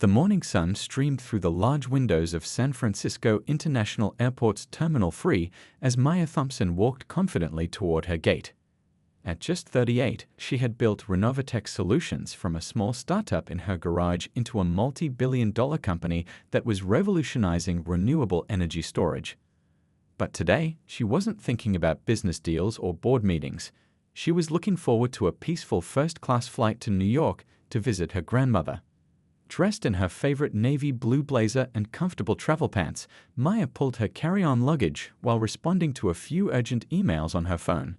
The morning sun streamed through the large windows of San Francisco International Airport's Terminal 3 as Maya Thompson walked confidently toward her gate. At just 38, she had built Renovatech Solutions from a small startup in her garage into a multi-billion-dollar company that was revolutionizing renewable energy storage. But today, she wasn't thinking about business deals or board meetings. She was looking forward to a peaceful first-class flight to New York to visit her grandmother. Dressed in her favorite navy blue blazer and comfortable travel pants, Maya pulled her carry-on luggage while responding to a few urgent emails on her phone.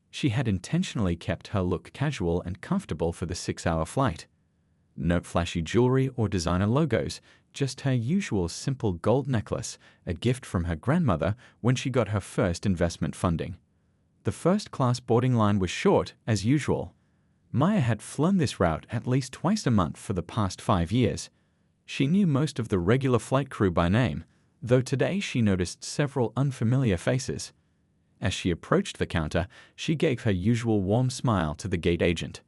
She had intentionally kept her look casual and comfortable for the 6-hour flight. No flashy jewelry or designer logos, just her usual simple gold necklace, a gift from her grandmother when she got her first investment funding. The first-class boarding line was short, as usual. Maya had flown this route at least twice a month for the past 5 years. She knew most of the regular flight crew by name, though today she noticed several unfamiliar faces. As she approached the counter, she gave her usual warm smile to the gate agent.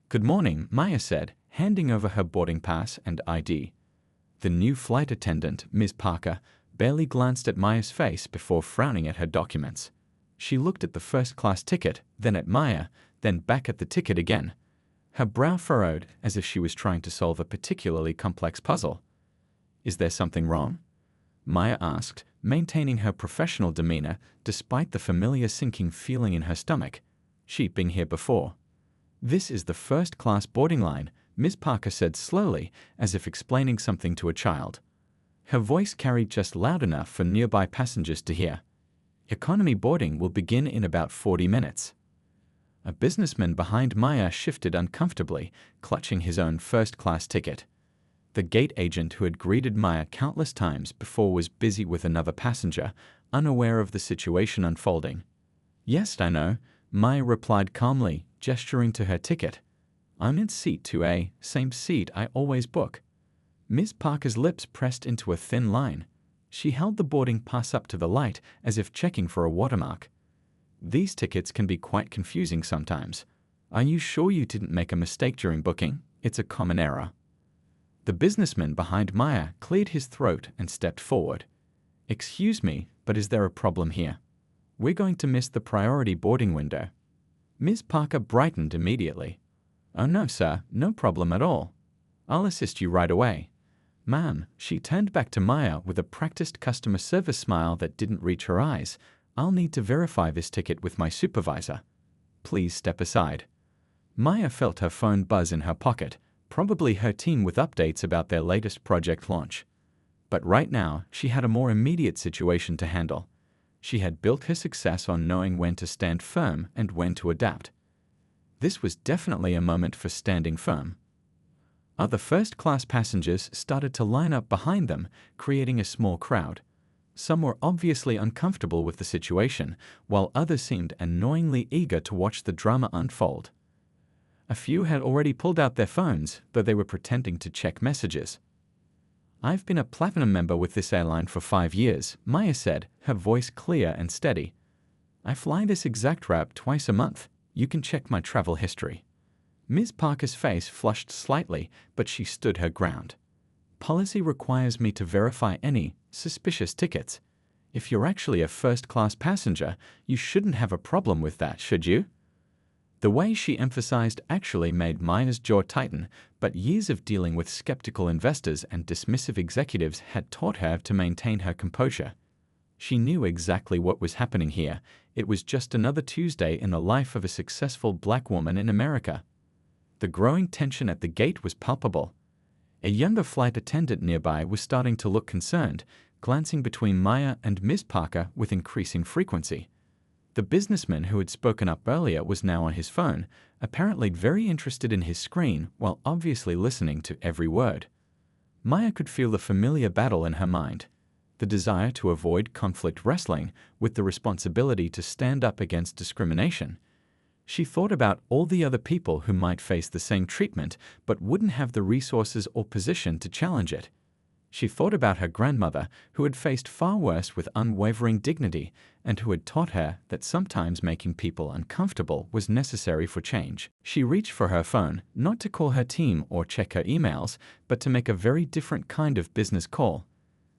"Good morning," Maya said, handing over her boarding pass and ID. The new flight attendant, Ms. Parker, barely glanced at Maya's face before frowning at her documents. She looked at the first-class ticket, then at Maya, then back at the ticket again. Her brow furrowed as if she was trying to solve a particularly complex puzzle. "Is there something wrong?" Maya asked, maintaining her professional demeanor despite the familiar sinking feeling in her stomach. She'd been here before. "This is the first-class boarding line," Ms. Parker said slowly, as if explaining something to a child. Her voice carried just loud enough for nearby passengers to hear. "Economy boarding will begin in about 40 minutes. A businessman behind Maya shifted uncomfortably, clutching his own first-class ticket. The gate agent who had greeted Maya countless times before was busy with another passenger, unaware of the situation unfolding. "Yes, I know," Maya replied calmly, gesturing to her ticket. "I'm in seat 2A, same seat I always book." Ms. Parker's lips pressed into a thin line. She held the boarding pass up to the light as if checking for a watermark. "These tickets can be quite confusing sometimes. Are you sure you didn't make a mistake during booking? It's a common error." The businessman behind Maya cleared his throat and stepped forward. "Excuse me, but is there a problem here? We're going to miss the priority boarding window." Ms. Parker brightened immediately. "Oh no, sir, no problem at all. I'll assist you right away." "Ma'am," she turned back to Maya with a practiced customer service smile that didn't reach her eyes, "I'll need to verify this ticket with my supervisor. Please step aside." Maya felt her phone buzz in her pocket, probably her team with updates about their latest project launch. But right now, she had a more immediate situation to handle. She had built her success on knowing when to stand firm and when to adapt. This was definitely a moment for standing firm. Other first-class passengers started to line up behind them, creating a small crowd. Some were obviously uncomfortable with the situation, while others seemed annoyingly eager to watch the drama unfold. A few had already pulled out their phones, though they were pretending to check messages. "I've been a platinum member with this airline for 5 years," Maya said, her voice clear and steady. "I fly this exact route twice a month. You can check my travel history." Ms. Parker's face flushed slightly, but she stood her ground. "Policy requires me to verify any suspicious tickets. If you're actually a first-class passenger, you shouldn't have a problem with that, should you?" The way she emphasized actually made Maya's jaw tighten, but years of dealing with skeptical investors and dismissive executives had taught her to maintain her composure. She knew exactly what was happening here. It was just another Tuesday in the life of a successful black woman in America. The growing tension at the gate was palpable. A younger flight attendant nearby was starting to look concerned, glancing between Maya and Ms. Parker with increasing frequency. The businessman who had spoken up earlier was now on his phone, apparently very interested in his screen while obviously listening to every word. Maya could feel the familiar battle in her mind, the desire to avoid conflict wrestling with the responsibility to stand up against discrimination. She thought about all the other people who might face the same treatment but wouldn't have the resources or position to challenge it. She thought about her grandmother, who had faced far worse with unwavering dignity, and who had taught her that sometimes making people uncomfortable was necessary for change. She reached for her phone, not to call her team or check her emails, but to make a very different kind of business call.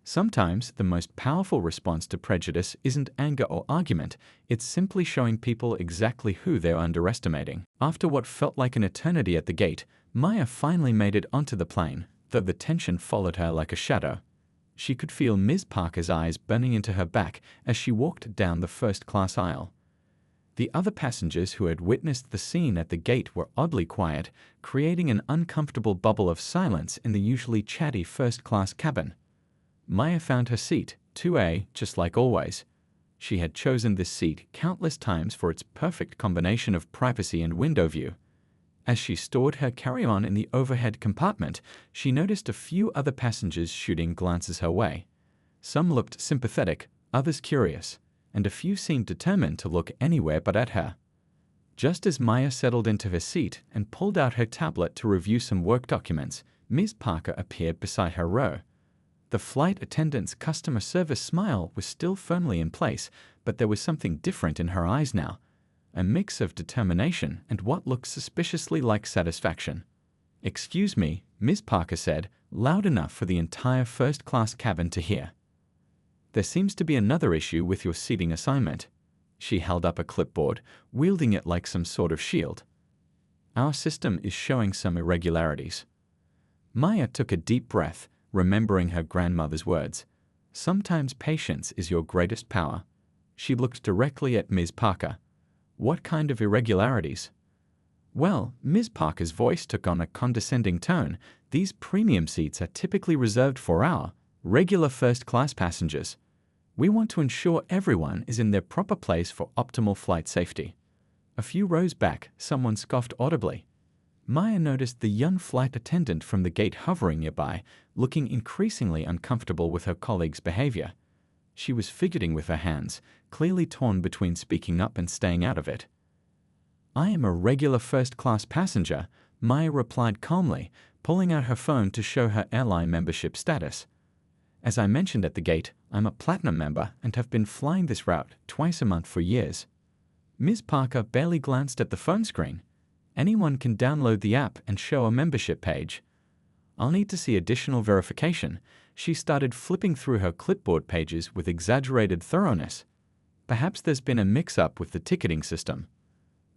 Sometimes the most powerful response to prejudice isn't anger or argument, it's simply showing people exactly who they're underestimating. After what felt like an eternity at the gate, Maya finally made it onto the plane, though the tension followed her like a shadow. She could feel Ms. Parker's eyes burning into her back as she walked down the first-class aisle. The other passengers who had witnessed the scene at the gate were oddly quiet, creating an uncomfortable bubble of silence in the usually chatty first-class cabin. Maya found her seat, 2A, just like always. She had chosen this seat countless times for its perfect combination of privacy and window view. As she stored her carry-on in the overhead compartment, she noticed a few other passengers shooting glances her way. Some looked sympathetic, others curious, and a few seemed determined to look anywhere but at her. Just as Maya settled into her seat and pulled out her tablet to review some work documents, Ms. Parker appeared beside her row. The flight attendant's customer service smile was still firmly in place, but there was something different in her eyes now. A mix of determination and what looked suspiciously like satisfaction. "Excuse me," Ms. Parker said, loud enough for the entire first-class cabin to hear. "There seems to be another issue with your seating assignment." She held up a clipboard, wielding it like some sort of shield. "Our system is showing some irregularities." Maya took a deep breath, remembering her grandmother's words. "Sometimes patience is your greatest power." She looked directly at Ms. Parker. "What kind of irregularities?" "Well," Ms. Parker's voice took on a condescending tone, "these premium seats are typically reserved for our regular first-class passengers. We want to ensure everyone is in their proper place for optimal flight safety." A few rows back, someone scoffed audibly. Maya noticed the young flight attendant from the gate hovering nearby, looking increasingly uncomfortable with her colleague's behavior. She was fidgeting with her hands, clearly torn between speaking up and staying out of it. "I am a regular first-class passenger," Maya replied calmly, pulling out her phone to show her airline membership status. "As I mentioned at the gate, I'm a platinum member and have been flying this route twice a month for years." Ms. Parker barely glanced at the phone screen. "Anyone can download the app and show a membership page." "I'll need to see additional verification." She started flipping through her clipboard pages with exaggerated thoroughness. "Perhaps there's been a mix-up with the ticketing system."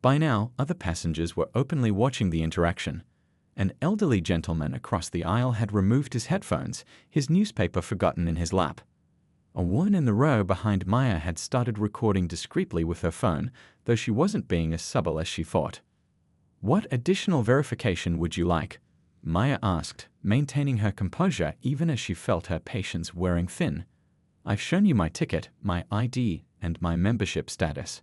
By now, other passengers were openly watching the interaction. An elderly gentleman across the aisle had removed his headphones, his newspaper forgotten in his lap. A woman in the row behind Maya had started recording discreetly with her phone, though she wasn't being as subtle as she thought. "What additional verification would you like?" Maya asked, maintaining her composure even as she felt her patience wearing thin. "I've shown you my ticket, my ID, and my membership status."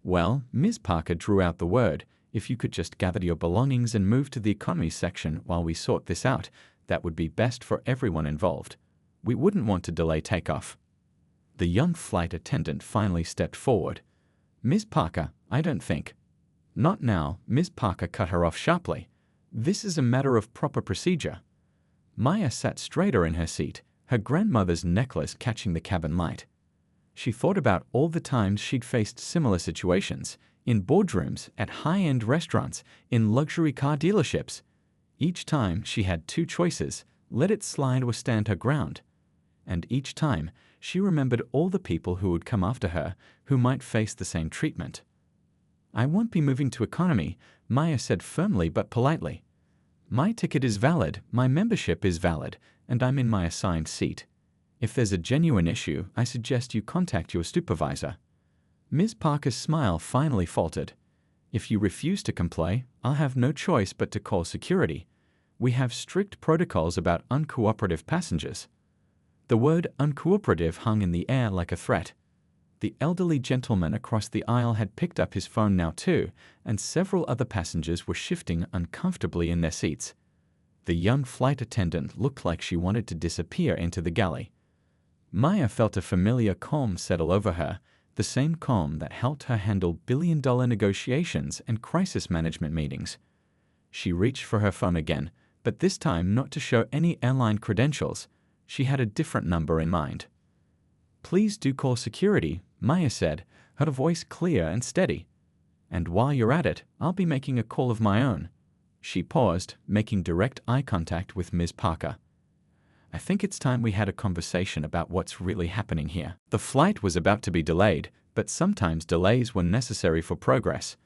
"Well," Ms. Parker drew out the word, "if you could just gather your belongings and move to the economy section while we sort this out, that would be best for everyone involved. We wouldn't want to delay takeoff." The young flight attendant finally stepped forward. "Ms. Parker, I don't think." "Not now," Ms. Parker cut her off sharply. "This is a matter of proper procedure." Maya sat straighter in her seat, her grandmother's necklace catching the cabin light. She thought about all the times she'd faced similar situations, in boardrooms, at high-end restaurants, in luxury car dealerships. Each time she had two choices: let it slide or stand her ground. And each time she remembered all the people who would come after her, who might face the same treatment. "I won't be moving to economy," Maya said firmly but politely. "My ticket is valid, my membership is valid, and I'm in my assigned seat. If there's a genuine issue, I suggest you contact your supervisor." Ms. Parker's smile finally faltered. "If you refuse to comply, I'll have no choice but to call security. We have strict protocols about uncooperative passengers." The word uncooperative hung in the air like a threat. The elderly gentleman across the aisle had picked up his phone now too, and several other passengers were shifting uncomfortably in their seats. The young flight attendant looked like she wanted to disappear into the galley. Maya felt a familiar calm settle over her, the same calm that helped her handle billion-dollar negotiations and crisis management meetings. She reached for her phone again, but this time not to show any airline credentials. She had a different number in mind. "Please do call security," Maya said, her voice clear and steady. "And while you're at it, I'll be making a call of my own." She paused, making direct eye contact with Ms. Parker. "I think it's time we had a conversation about what's really happening here." The flight was about to be delayed, but sometimes delays were necessary for progress.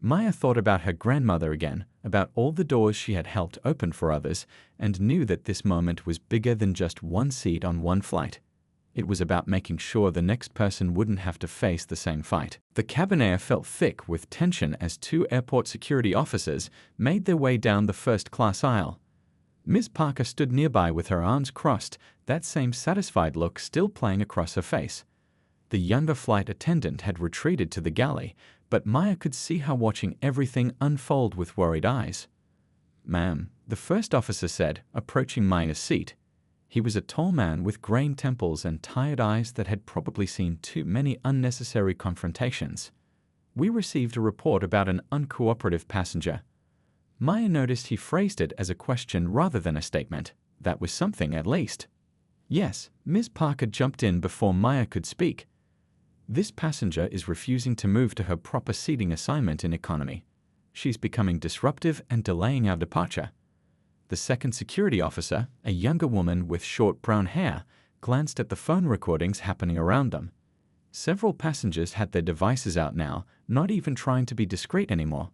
Maya thought about her grandmother again, about all the doors she had helped open for others, and knew that this moment was bigger than just one seat on one flight. It was about making sure the next person wouldn't have to face the same fight. The cabin air felt thick with tension as two airport security officers made their way down the first-class aisle. Ms. Parker stood nearby with her arms crossed, that same satisfied look still playing across her face. The younger flight attendant had retreated to the galley, but Maya could see her watching everything unfold with worried eyes. "Ma'am," the first officer said, approaching Maya's seat. He was a tall man with grained temples and tired eyes that had probably seen too many unnecessary confrontations. "We received a report about an uncooperative passenger." Maya noticed he phrased it as a question rather than a statement. That was something, at least. "Yes," Ms. Parker jumped in before Maya could speak. "This passenger is refusing to move to her proper seating assignment in economy. She's becoming disruptive and delaying our departure." The second security officer, a younger woman with short brown hair, glanced at the phone recordings happening around them. Several passengers had their devices out now, not even trying to be discreet anymore.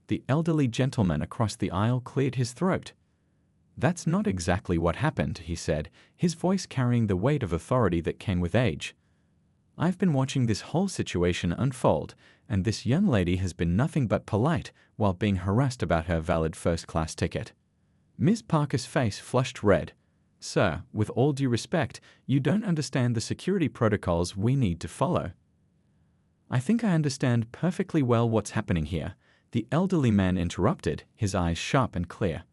The elderly gentleman across the aisle cleared his throat. "That's not exactly what happened," he said, his voice carrying the weight of authority that came with age. "I've been watching this whole situation unfold, and this young lady has been nothing but polite while being harassed about her valid first-class ticket." Ms. Parker's face flushed red. "Sir, with all due respect, you don't understand the security protocols we need to follow." "I think I understand perfectly well what's happening here," the elderly man interrupted, his eyes sharp and clear.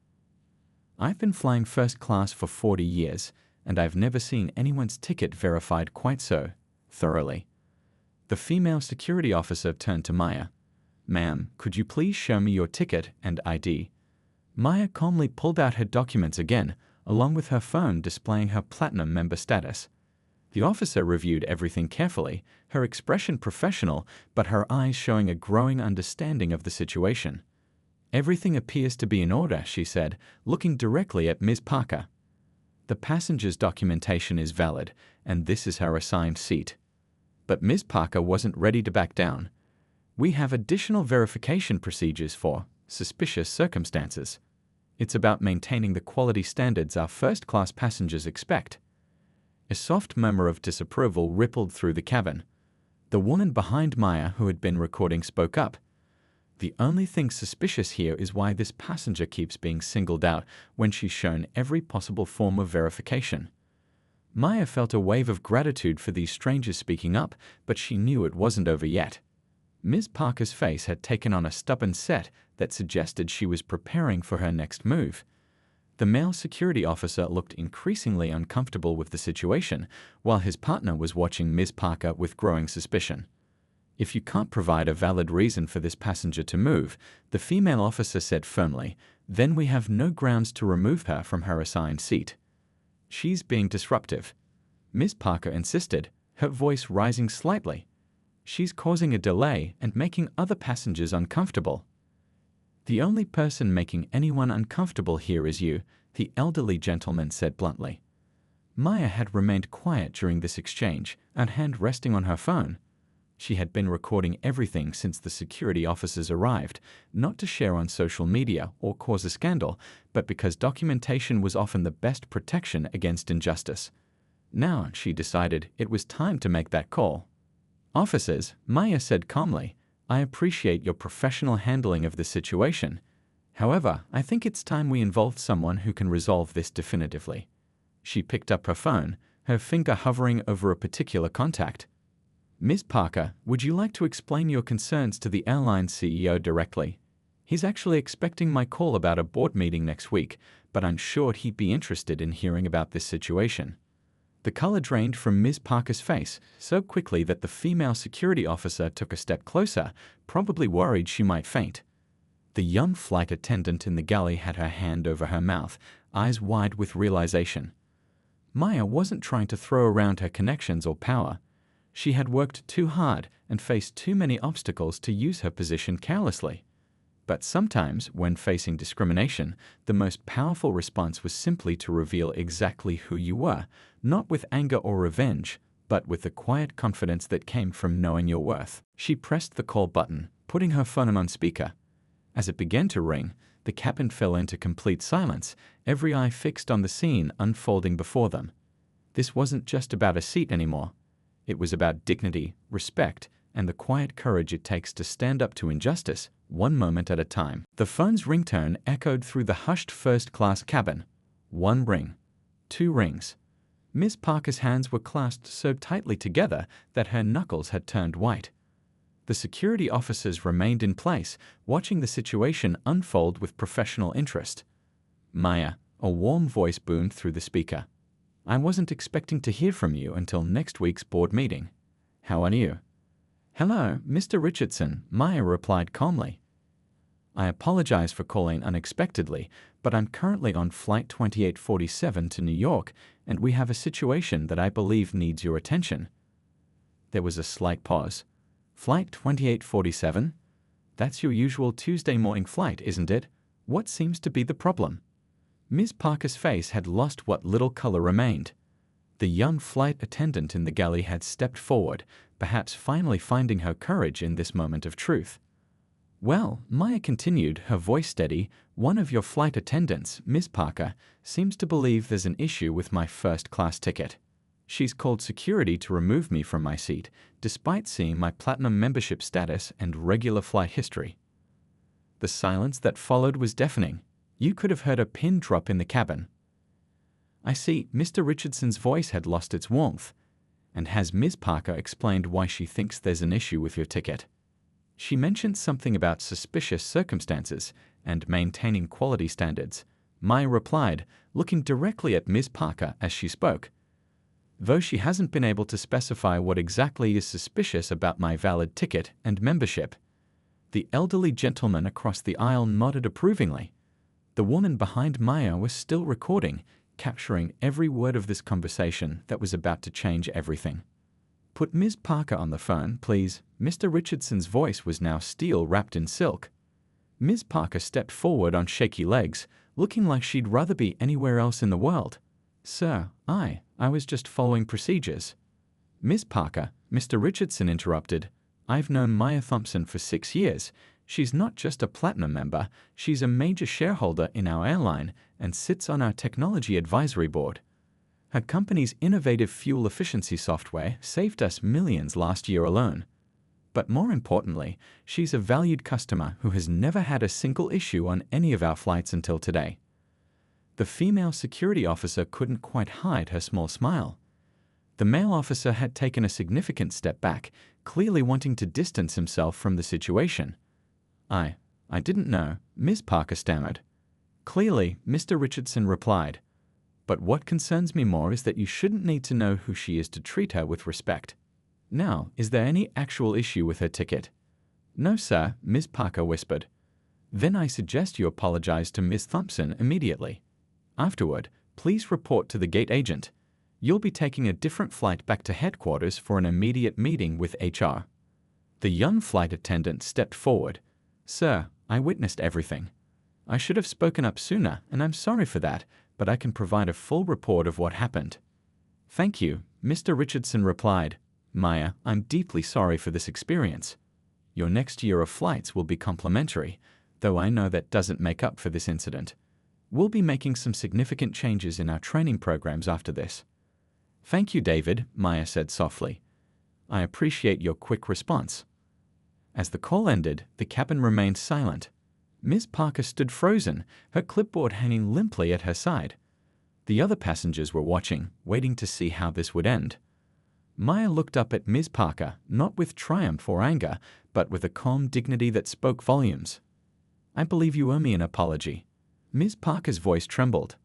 "I've been flying first class for 40 years, and I've never seen anyone's ticket verified quite so thoroughly." The female security officer turned to Maya. "Ma'am, could you please show me your ticket and ID?" Maya calmly pulled out her documents again, along with her phone displaying her platinum member status. The officer reviewed everything carefully, her expression professional, but her eyes showing a growing understanding of the situation. "Everything appears to be in order," she said, looking directly at Ms. Parker. "The passenger's documentation is valid, and this is her assigned seat." But Ms. Parker wasn't ready to back down. "We have additional verification procedures for suspicious circumstances. It's about maintaining the quality standards our first-class passengers expect." A soft murmur of disapproval rippled through the cabin. The woman behind Maya, who had been recording, spoke up. "The only thing suspicious here is why this passenger keeps being singled out when she's shown every possible form of verification." Maya felt a wave of gratitude for these strangers speaking up, but she knew it wasn't over yet. Ms. Parker's face had taken on a stubborn set that suggested she was preparing for her next move. The male security officer looked increasingly uncomfortable with the situation, while his partner was watching Ms. Parker with growing suspicion. "If you can't provide a valid reason for this passenger to move," the female officer said firmly, "then we have no grounds to remove her from her assigned seat." "She's being disruptive," Ms. Parker insisted, her voice rising slightly. "She's causing a delay and making other passengers uncomfortable." "The only person making anyone uncomfortable here is you," the elderly gentleman said bluntly. Maya had remained quiet during this exchange, her hand resting on her phone. She had been recording everything since the security officers arrived, not to share on social media or cause a scandal, but because documentation was often the best protection against injustice. Now, she decided, it was time to make that call. "Officers," Maya said calmly, "I appreciate your professional handling of the situation. However, I think it's time we involve someone who can resolve this definitively." She picked up her phone, her finger hovering over a particular contact. "Ms. Parker, would you like to explain your concerns to the airline CEO directly? He's actually expecting my call about a board meeting next week, but I'm sure he'd be interested in hearing about this situation." The color drained from Ms. Parker's face so quickly that the female security officer took a step closer, probably worried she might faint. The young flight attendant in the galley had her hand over her mouth, eyes wide with realization. Maya wasn't trying to throw around her connections or power. She had worked too hard and faced too many obstacles to use her position carelessly. But sometimes, when facing discrimination, the most powerful response was simply to reveal exactly who you were, not with anger or revenge, but with the quiet confidence that came from knowing your worth. She pressed the call button, putting her phone on speaker. As it began to ring, the cabin fell into complete silence, every eye fixed on the scene unfolding before them. This wasn't just about a seat anymore. It was about dignity, respect, and the quiet courage it takes to stand up to injustice, one moment at a time. The phone's ringtone echoed through the hushed first-class cabin. One ring. Two rings. Miss Parker's hands were clasped so tightly together that her knuckles had turned white. The security officers remained in place, watching the situation unfold with professional interest. Maya, a warm voice boomed through the speaker. I wasn't expecting to hear from you until next week's board meeting. How are you? Hello, Mr. Richardson, Maya replied calmly. I apologize for calling unexpectedly, but I'm currently on Flight 2847 to New York, and we have a situation that I believe needs your attention. There was a slight pause. Flight 2847? That's your usual Tuesday morning flight, isn't it? What seems to be the problem? Ms. Parker's face had lost what little color remained. The young flight attendant in the galley had stepped forward, perhaps finally finding her courage in this moment of truth. Well, Maya continued, her voice steady, one of your flight attendants, Ms. Parker, seems to believe there's an issue with my first-class ticket. She's called security to remove me from my seat, despite seeing my platinum membership status and regular flight history. The silence that followed was deafening. You could have heard a pin drop in the cabin. I see Mr. Richardson's voice had lost its warmth. And has Ms. Parker explained why she thinks there's an issue with your ticket? She mentioned something about suspicious circumstances and maintaining quality standards. Maya replied, looking directly at Ms. Parker as she spoke. Though she hasn't been able to specify what exactly is suspicious about my valid ticket and membership. The elderly gentleman across the aisle nodded approvingly. The woman behind Maya was still recording, capturing every word of this conversation that was about to change everything. Put Ms. Parker on the phone, please. Mr. Richardson's voice was now steel wrapped in silk. Ms. Parker stepped forward on shaky legs, looking like she'd rather be anywhere else in the world. Sir, I was just following procedures. Ms. Parker, Mr. Richardson interrupted. I've known Maya Thompson for 6 years. She's not just a platinum member, she's a major shareholder in our airline and sits on our technology advisory board. Her company's innovative fuel efficiency software saved us millions last year alone. But more importantly, she's a valued customer who has never had a single issue on any of our flights until today. The female security officer couldn't quite hide her small smile. The male officer had taken a significant step back, clearly wanting to distance himself from the situation. I didn't know, Ms. Parker stammered. Clearly, Mr. Richardson replied. But what concerns me more is that you shouldn't need to know who she is to treat her with respect. Now, is there any actual issue with her ticket? No, sir, Ms. Parker whispered. Then I suggest you apologize to Ms. Thompson immediately. Afterward, please report to the gate agent. You'll be taking a different flight back to headquarters for an immediate meeting with HR. The young flight attendant stepped forward. Sir, I witnessed everything. I should have spoken up sooner, and I'm sorry for that, but I can provide a full report of what happened. Thank you, Mr. Richardson replied. Maya, I'm deeply sorry for this experience. Your next year of flights will be complimentary, though I know that doesn't make up for this incident. We'll be making some significant changes in our training programs after this. Thank you, David, Maya said softly. I appreciate your quick response. As the call ended, the cabin remained silent. Ms. Parker stood frozen, her clipboard hanging limply at her side. The other passengers were watching, waiting to see how this would end. Maya looked up at Ms. Parker, not with triumph or anger, but with a calm dignity that spoke volumes. I believe you owe me an apology. Ms. Parker's voice trembled.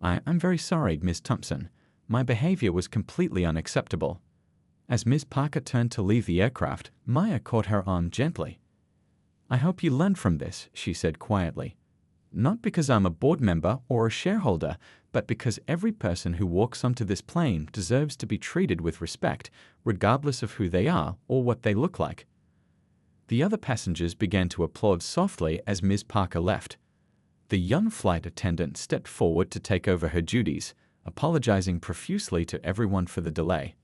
I'm very sorry, Ms. Thompson. My behavior was completely unacceptable. As Ms. Parker turned to leave the aircraft, Maya caught her arm gently. I hope you learned from this, she said quietly. Not because I'm a board member or a shareholder, but because every person who walks onto this plane deserves to be treated with respect, regardless of who they are or what they look like." The other passengers began to applaud softly as Ms. Parker left. The young flight attendant stepped forward to take over her duties, apologizing profusely to everyone for the delay.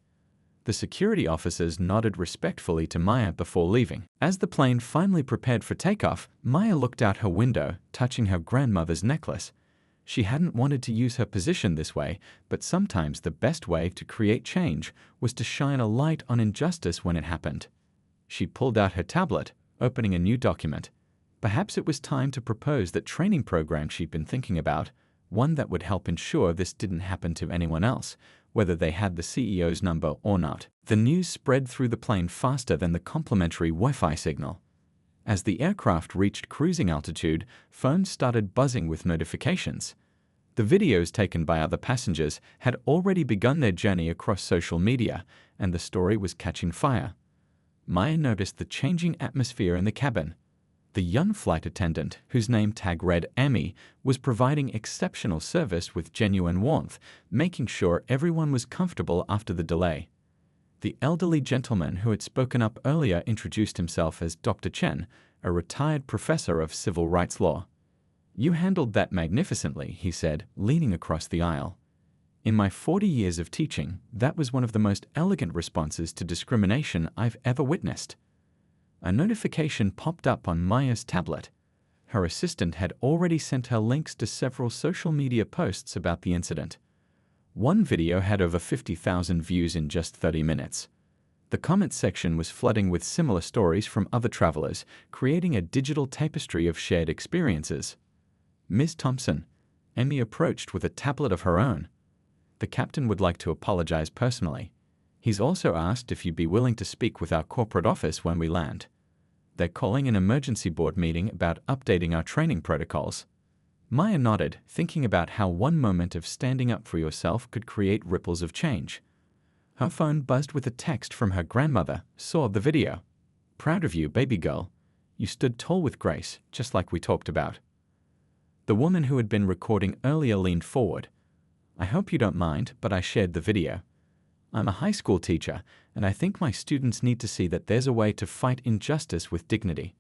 The security officers nodded respectfully to Maya before leaving. As the plane finally prepared for takeoff, Maya looked out her window, touching her grandmother's necklace. She hadn't wanted to use her position this way, but sometimes the best way to create change was to shine a light on injustice when it happened. She pulled out her tablet, opening a new document. Perhaps it was time to propose that training program she'd been thinking about, one that would help ensure this didn't happen to anyone else, whether they had the CEO's number or not. The news spread through the plane faster than the complimentary Wi-Fi signal. As the aircraft reached cruising altitude, phones started buzzing with notifications. The videos taken by other passengers had already begun their journey across social media, and the story was catching fire. Maya noticed the changing atmosphere in the cabin. The young flight attendant, whose name tag read Amy, was providing exceptional service with genuine warmth, making sure everyone was comfortable after the delay. The elderly gentleman who had spoken up earlier introduced himself as Dr. Chen, a retired professor of civil rights law. "You handled that magnificently," he said, leaning across the aisle. "In my 40 years of teaching, that was one of the most elegant responses to discrimination I've ever witnessed." A notification popped up on Maya's tablet. Her assistant had already sent her links to several social media posts about the incident. One video had over 50,000 views in just 30 minutes. The comments section was flooding with similar stories from other travelers, creating a digital tapestry of shared experiences. "Ms. Thompson," Amy approached with a tablet of her own. "The captain would like to apologize personally. He's also asked if you'd be willing to speak with our corporate office when we land. They're calling an emergency board meeting about updating our training protocols." Maya nodded, thinking about how one moment of standing up for yourself could create ripples of change. Her phone buzzed with a text from her grandmother. "Saw the video. Proud of you, baby girl. You stood tall with grace, just like we talked about." The woman who had been recording earlier leaned forward. "I hope you don't mind, but I shared the video. I'm a high school teacher, and I think my students need to see that there's a way to fight injustice with dignity."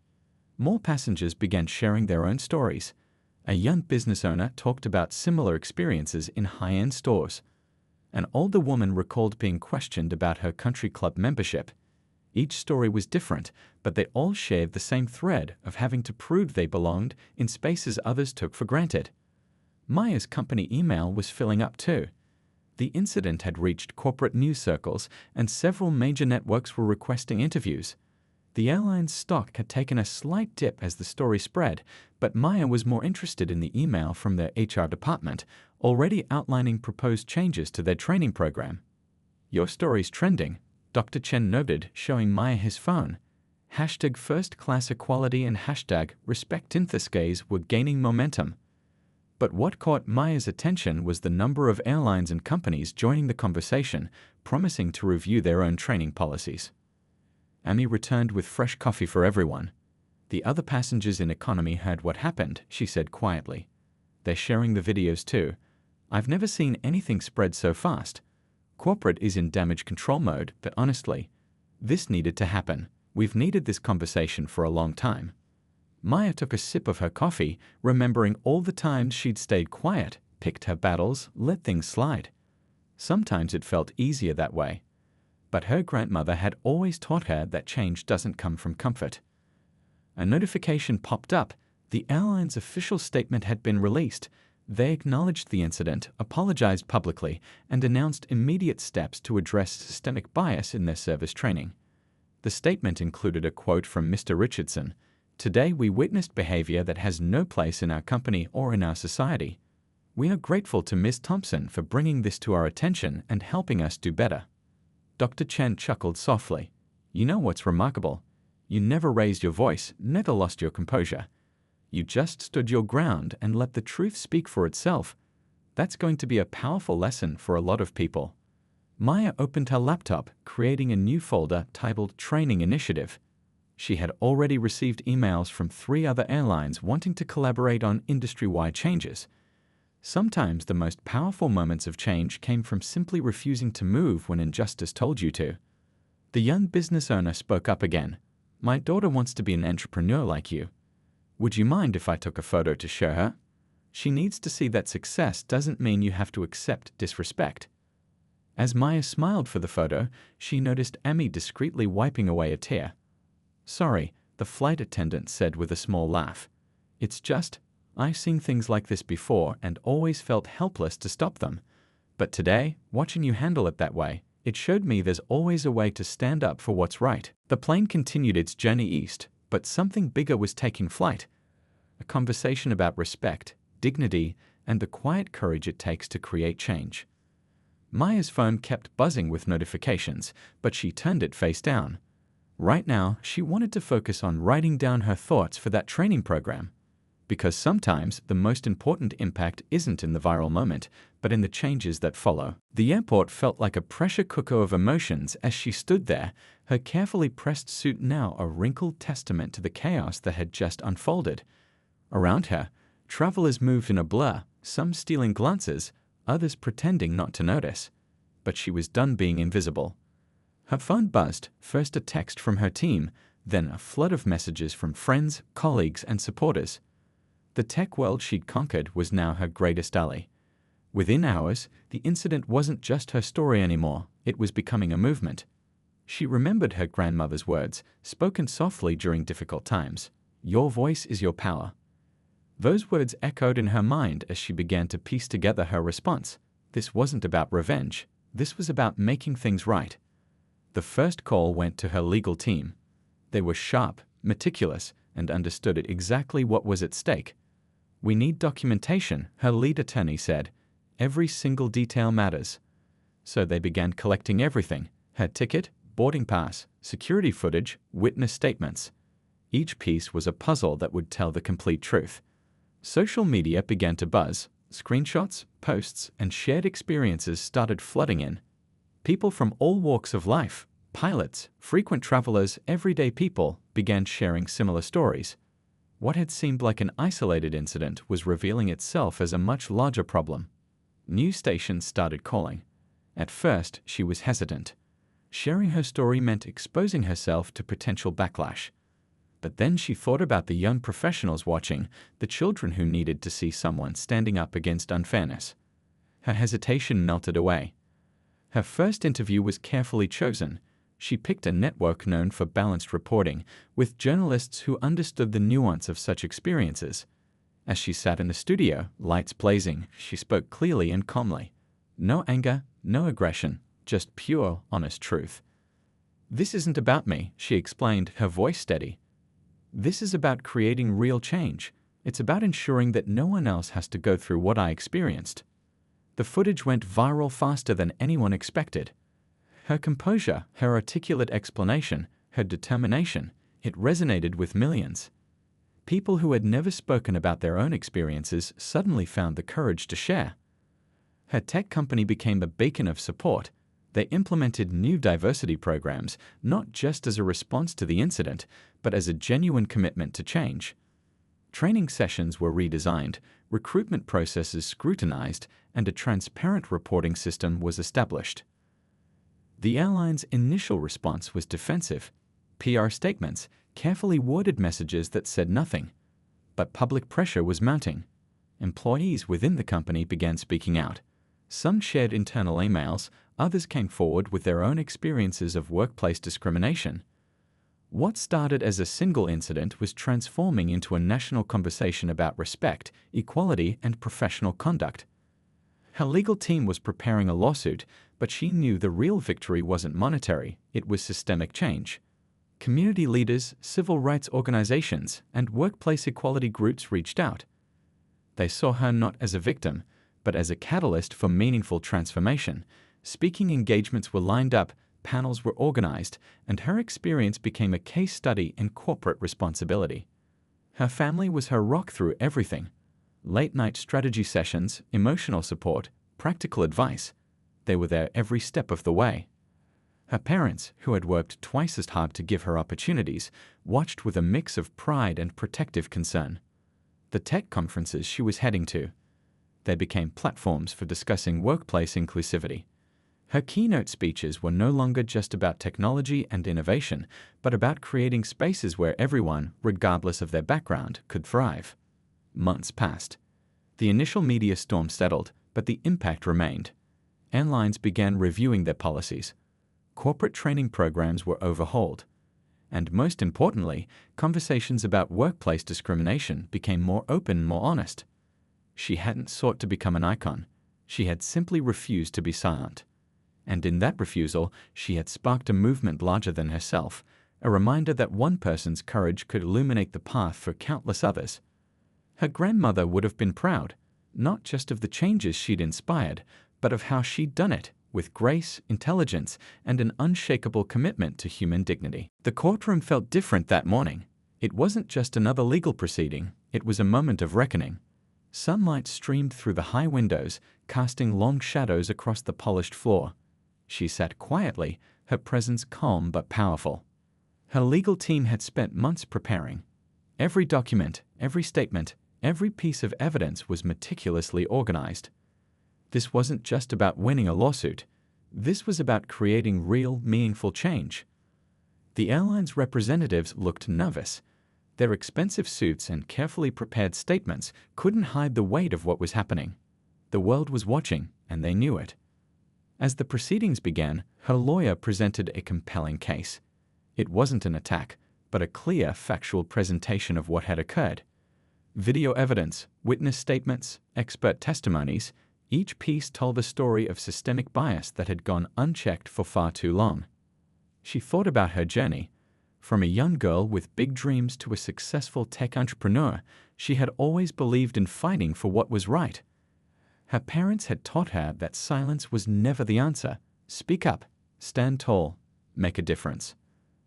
More passengers began sharing their own stories. A young business owner talked about similar experiences in high-end stores. An older woman recalled being questioned about her country club membership. Each story was different, but they all shared the same thread of having to prove they belonged in spaces others took for granted. Maya's company email was filling up too. The incident had reached corporate news circles, and several major networks were requesting interviews. The airline's stock had taken a slight dip as the story spread, but Maya was more interested in the email from their HR department, already outlining proposed changes to their training program. "Your story's trending," Dr. Chen noted, showing Maya his phone. Hashtag first class equality and hashtag respect Inthescays were gaining momentum. But what caught Maya's attention was the number of airlines and companies joining the conversation, promising to review their own training policies. Amy returned with fresh coffee for everyone. "The other passengers in economy heard what happened," she said quietly. "They're sharing the videos too. I've never seen anything spread so fast. Corporate is in damage control mode, but honestly, this needed to happen. We've needed this conversation for a long time." Maya took a sip of her coffee, remembering all the times she'd stayed quiet, picked her battles, let things slide. Sometimes it felt easier that way. But her grandmother had always taught her that change doesn't come from comfort. A notification popped up. The airline's official statement had been released. They acknowledged the incident, apologized publicly, and announced immediate steps to address systemic bias in their service training. The statement included a quote from Mr. Richardson. "Today we witnessed behavior that has no place in our company or in our society. We are grateful to Ms. Thompson for bringing this to our attention and helping us do better." Dr. Chen chuckled softly. "You know what's remarkable? You never raised your voice, never lost your composure. You just stood your ground and let the truth speak for itself. That's going to be a powerful lesson for a lot of people." Maya opened her laptop, creating a new folder titled Training Initiative. She had already received emails from 3 other airlines wanting to collaborate on industry-wide changes. Sometimes the most powerful moments of change came from simply refusing to move when injustice told you to. The young business owner spoke up again. "My daughter wants to be an entrepreneur like you. Would you mind if I took a photo to show her? She needs to see that success doesn't mean you have to accept disrespect." As Maya smiled for the photo, she noticed Amy discreetly wiping away a tear. "Sorry," the flight attendant said with a small laugh. "It's just, I've seen things like this before and always felt helpless to stop them. But today, watching you handle it that way, it showed me there's always a way to stand up for what's right." The plane continued its journey east, but something bigger was taking flight. A conversation about respect, dignity, and the quiet courage it takes to create change. Maya's phone kept buzzing with notifications, but she turned it face down. Right now, she wanted to focus on writing down her thoughts for that training program. Because sometimes the most important impact isn't in the viral moment, but in the changes that follow. The airport felt like a pressure cooker of emotions as she stood there, her carefully pressed suit now a wrinkled testament to the chaos that had just unfolded. Around her, travelers moved in a blur, some stealing glances, others pretending not to notice. But she was done being invisible. Her phone buzzed, first a text from her team, then a flood of messages from friends, colleagues, and supporters. The tech world she'd conquered was now her greatest ally. Within hours, the incident wasn't just her story anymore, it was becoming a movement. She remembered her grandmother's words, spoken softly during difficult times. "Your voice is your power." Those words echoed in her mind as she began to piece together her response. This wasn't about revenge, this was about making things right. The first call went to her legal team. They were sharp, meticulous, and understood exactly what was at stake. "We need documentation," her lead attorney said. "Every single detail matters." So they began collecting everything: her ticket, boarding pass, security footage, witness statements. Each piece was a puzzle that would tell the complete truth. Social media began to buzz. Screenshots, posts, and shared experiences started flooding in. People from all walks of life, pilots, frequent travelers, everyday people, began sharing similar stories. What had seemed like an isolated incident was revealing itself as a much larger problem. News stations started calling. At first, she was hesitant. Sharing her story meant exposing herself to potential backlash. But then she thought about the young professionals watching, the children who needed to see someone standing up against unfairness. Her hesitation melted away. Her first interview was carefully chosen. She picked a network known for balanced reporting, with journalists who understood the nuance of such experiences. As she sat in the studio, lights blazing, she spoke clearly and calmly. No anger, no aggression, just pure, honest truth. "This isn't about me," she explained, her voice steady. "This is about creating real change. It's about ensuring that no one else has to go through what I experienced." The footage went viral faster than anyone expected. Her composure, her articulate explanation, her determination, it resonated with millions. People who had never spoken about their own experiences suddenly found the courage to share. Her tech company became a beacon of support. They implemented new diversity programs, not just as a response to the incident, but as a genuine commitment to change. Training sessions were redesigned, recruitment processes scrutinized, and a transparent reporting system was established. The airline's initial response was defensive. PR statements, carefully worded messages that said nothing. But public pressure was mounting. Employees within the company began speaking out. Some shared internal emails, others came forward with their own experiences of workplace discrimination. What started as a single incident was transforming into a national conversation about respect, equality, and professional conduct. Her legal team was preparing a lawsuit, but she knew the real victory wasn't monetary, it was systemic change. Community leaders, civil rights organizations, and workplace equality groups reached out. They saw her not as a victim, but as a catalyst for meaningful transformation. Speaking engagements were lined up, panels were organized, and her experience became a case study in corporate responsibility. Her family was her rock through everything. Late-night strategy sessions, emotional support, practical advice. They were there every step of the way. Her parents, who had worked twice as hard to give her opportunities, watched with a mix of pride and protective concern. The tech conferences she was heading to, they became platforms for discussing workplace inclusivity. Her keynote speeches were no longer just about technology and innovation, but about creating spaces where everyone, regardless of their background, could thrive. Months passed. The initial media storm settled, but the impact remained. Airlines began reviewing their policies. Corporate training programs were overhauled. And most importantly, conversations about workplace discrimination became more open and more honest. She hadn't sought to become an icon. She had simply refused to be silent. And in that refusal, she had sparked a movement larger than herself, a reminder that one person's courage could illuminate the path for countless others. Her grandmother would have been proud, not just of the changes she'd inspired, but of how she'd done it, with grace, intelligence, and an unshakable commitment to human dignity. The courtroom felt different that morning. It wasn't just another legal proceeding, it was a moment of reckoning. Sunlight streamed through the high windows, casting long shadows across the polished floor. She sat quietly, her presence calm but powerful. Her legal team had spent months preparing. Every document, every statement, every piece of evidence was meticulously organized. This wasn't just about winning a lawsuit. This was about creating real, meaningful change. The airline's representatives looked nervous. Their expensive suits and carefully prepared statements couldn't hide the weight of what was happening. The world was watching, and they knew it. As the proceedings began, her lawyer presented a compelling case. It wasn't an attack, but a clear, factual presentation of what had occurred. Video evidence, witness statements, expert testimonies, each piece told a story of systemic bias that had gone unchecked for far too long. She thought about her journey. From a young girl with big dreams to a successful tech entrepreneur, she had always believed in fighting for what was right. Her parents had taught her that silence was never the answer. Speak up, stand tall, make a difference.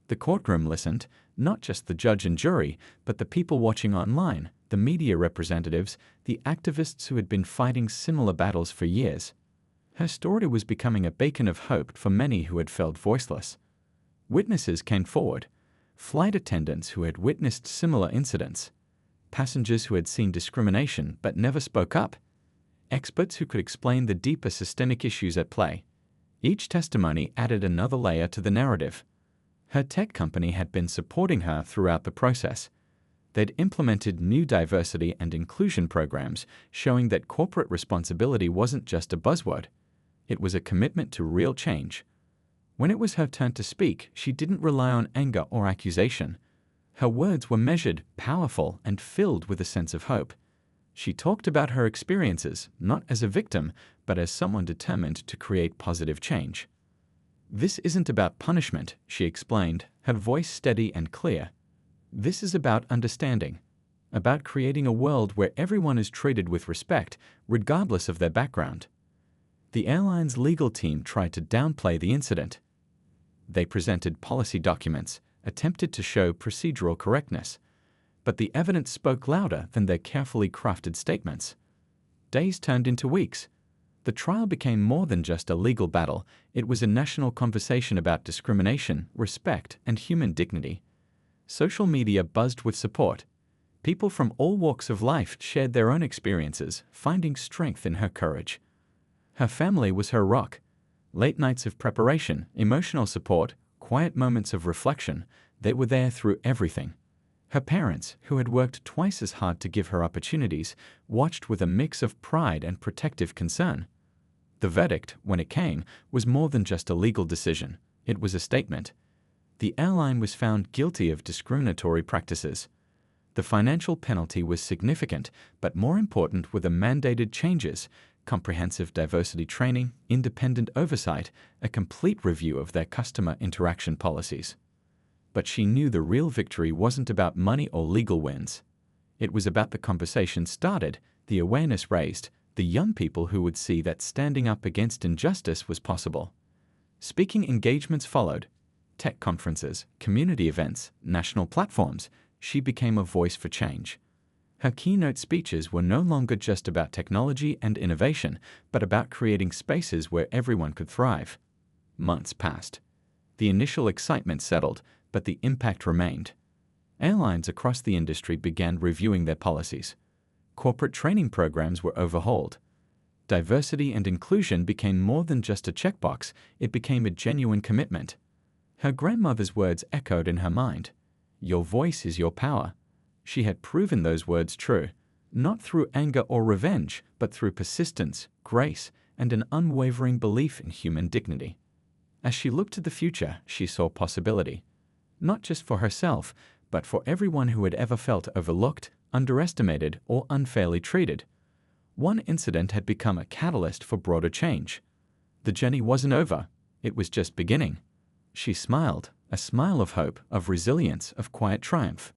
The courtroom listened, not just the judge and jury, but the people watching online, the media representatives, the activists who had been fighting similar battles for years. Her story was becoming a beacon of hope for many who had felt voiceless. Witnesses came forward. Flight attendants who had witnessed similar incidents. Passengers who had seen discrimination but never spoke up. Experts who could explain the deeper systemic issues at play. Each testimony added another layer to the narrative. Her tech company had been supporting her throughout the process. They'd implemented new diversity and inclusion programs, showing that corporate responsibility wasn't just a buzzword. It was a commitment to real change. When it was her turn to speak, she didn't rely on anger or accusation. Her words were measured, powerful, and filled with a sense of hope. She talked about her experiences, not as a victim, but as someone determined to create positive change. This isn't about punishment, she explained, her voice steady and clear. This is about understanding, about creating a world where everyone is treated with respect, regardless of their background. The airline's legal team tried to downplay the incident. They presented policy documents, attempted to show procedural correctness, but the evidence spoke louder than their carefully crafted statements. Days turned into weeks. The trial became more than just a legal battle. It was a national conversation about discrimination, respect, and human dignity. Social media buzzed with support. People from all walks of life shared their own experiences, finding strength in her courage. Her family was her rock. Late nights of preparation, emotional support, quiet moments of reflection, they were there through everything. Her parents, who had worked twice as hard to give her opportunities, watched with a mix of pride and protective concern. The verdict, when it came, was more than just a legal decision. It was a statement. The airline was found guilty of discriminatory practices. The financial penalty was significant, but more important were the mandated changes: comprehensive diversity training, independent oversight, a complete review of their customer interaction policies. But she knew the real victory wasn't about money or legal wins. It was about the conversation started, the awareness raised, the young people who would see that standing up against injustice was possible. Speaking engagements followed. Tech conferences, community events, national platforms. She became a voice for change. Her keynote speeches were no longer just about technology and innovation, but about creating spaces where everyone could thrive. Months passed. The initial excitement settled, but the impact remained. Airlines across the industry began reviewing their policies. Corporate training programs were overhauled. Diversity and inclusion became more than just a checkbox, it became a genuine commitment. Her grandmother's words echoed in her mind. Your voice is your power. She had proven those words true, not through anger or revenge, but through persistence, grace, and an unwavering belief in human dignity. As she looked to the future, she saw possibility. Not just for herself, but for everyone who had ever felt overlooked, underestimated, or unfairly treated. One incident had become a catalyst for broader change. The journey wasn't over, it was just beginning. She smiled, a smile of hope, of resilience, of quiet triumph.